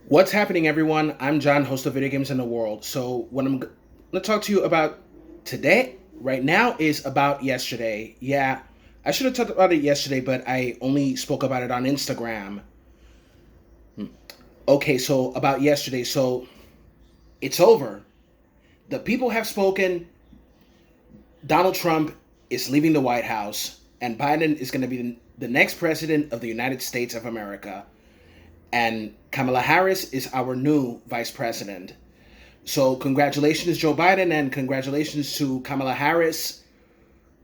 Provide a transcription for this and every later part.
What's happening, everyone? I'm John, host of Video Games in the World. So, what I'm going to talk to you about today, right now, is about yesterday. Yeah, I should have talked about it yesterday, but I only spoke about it on Instagram. Okay, so about yesterday. So, it's over. The people have spoken. Donald Trump is leaving the White House, and Biden is going to be the next president of the United States of America. And Kamala Harris is our new vice president. So, congratulations, Joe Biden, and congratulations to Kamala Harris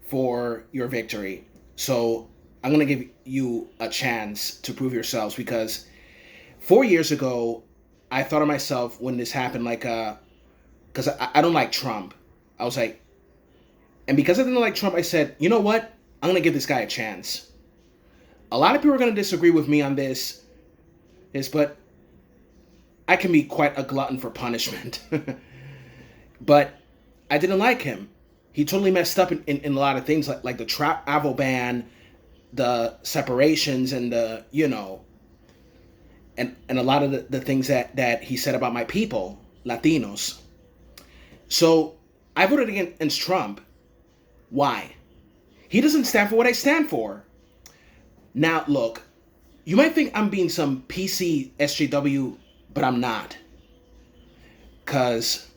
for your victory. So, I'm going to give you a chance to prove yourselves because 4 years ago, I thought of myself when this happened, because I don't like Trump. I was like, and because I didn't like Trump, I said, you know what? I'm going to give this guy a chance. A lot of people are going to disagree with me on but I can be quite a glutton for punishment. But I didn't like him. He totally messed up in a lot of things, like the travel ban, the separations, and and a lot of the things that he said about my people, Latinos. So I voted against Trump. Why? He doesn't stand for what I stand for. Now, look, you might think I'm being some PC SJW, but I'm not. Because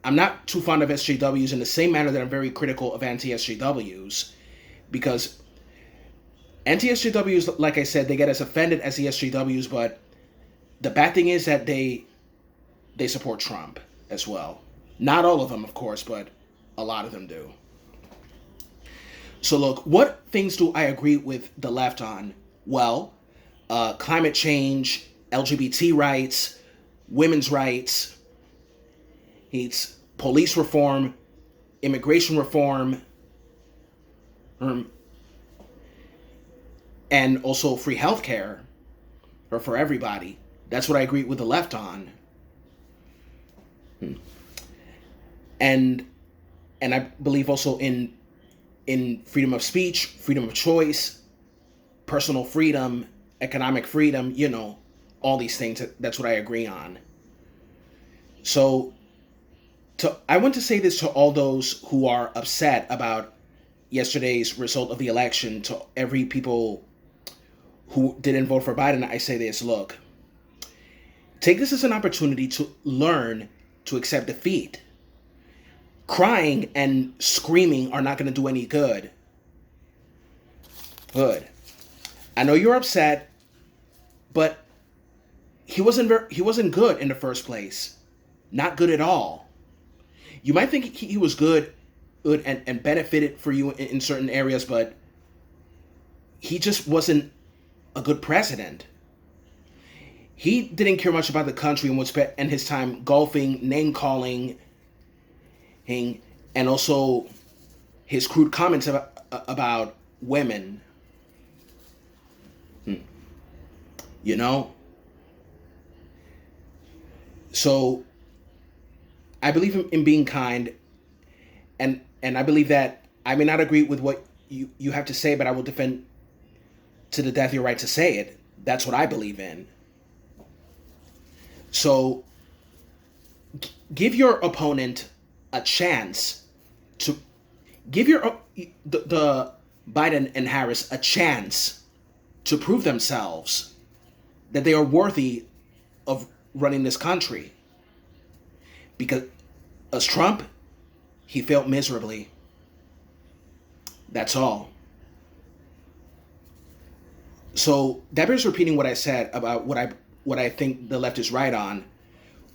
I'm not too fond of SJWs in the same manner that I'm very critical of anti-SJWs. Because anti-SJWs, like I said, they get as offended as the SJWs, but the bad thing is that they support Trump as well. Not all of them, of course, but a lot of them do. So look, what things do I agree with the left on? Well, climate change, LGBT rights, women's rights, it's police reform, immigration reform, and also free healthcare for everybody. That's what I agree with the left on. And and I believe also in freedom of speech, freedom of choice, personal freedom, economic freedom, all these things. That's what I agree on. So I want to say this to all those who are upset about yesterday's result of the election, to every people who didn't vote for Biden. I say this: look, take this as an opportunity to learn to accept defeat. Crying and screaming are not going to do any good. Good. I know you're upset, but he wasn't good in the first place. Not good at all. You might think he was good and benefited for you in certain areas, but he just wasn't a good president. He didn't care much about the country and would spend his time golfing, name calling, and also his crude comments about women. You know? So I believe in being kind, and I believe that I may not agree with what you have to say, but I will defend to the death your right to say it. That's what I believe in. So give your opponent a chance to give the Biden and Harris a chance to prove themselves that they are worthy of running this country. Because as Trump, he failed miserably. That's all. So that bears repeating what I said about what I think the left is right on.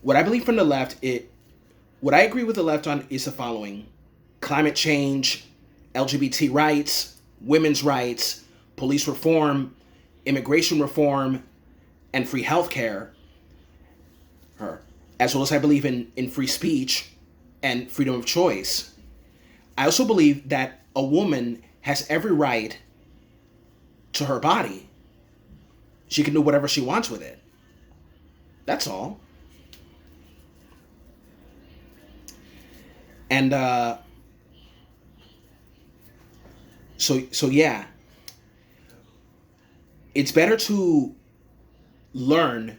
What I believe from the left, what I agree with the left on is the following: climate change, LGBT rights, women's rights, police reform, immigration reform, and free healthcare. As well as I believe in free speech and freedom of choice. I also believe that a woman has every right to her body. She can do whatever she wants with it. That's all. And so yeah, it's better to learn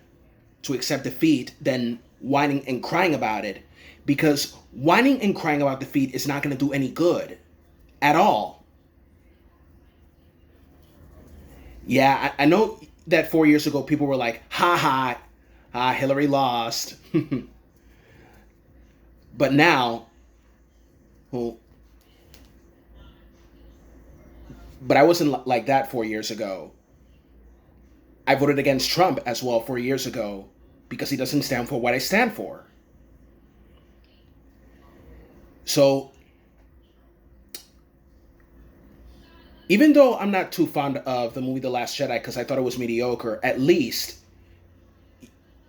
to accept defeat than whining and crying about it, because whining and crying about defeat is not going to do any good at all. Yeah, I know that 4 years ago people were like, ha ha, Hillary lost. But now, well, but I wasn't like that 4 years ago. I voted against Trump as well 4 years ago because he doesn't stand for what I stand for. So, even though I'm not too fond of the movie The Last Jedi because I thought it was mediocre, at least,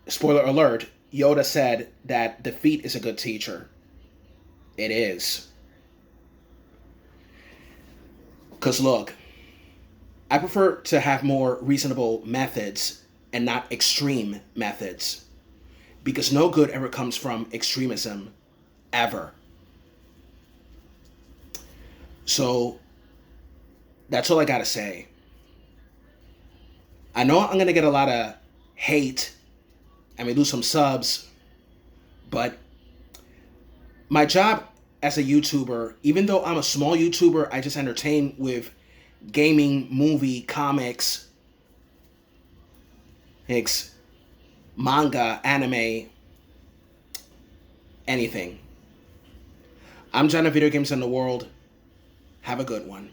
spoiler alert, Yoda said that defeat is a good teacher. It is. Because look, I prefer to have more reasonable methods and not extreme methods. Because no good ever comes from extremism, ever. So, that's all I gotta say. I know I'm gonna get a lot of hate. I may lose some subs. But my job as a YouTuber, even though I'm a small YouTuber, I just entertain with gaming, movie, comics, manga, anime, anything. I'm John of Video Games in the World. Have a good one.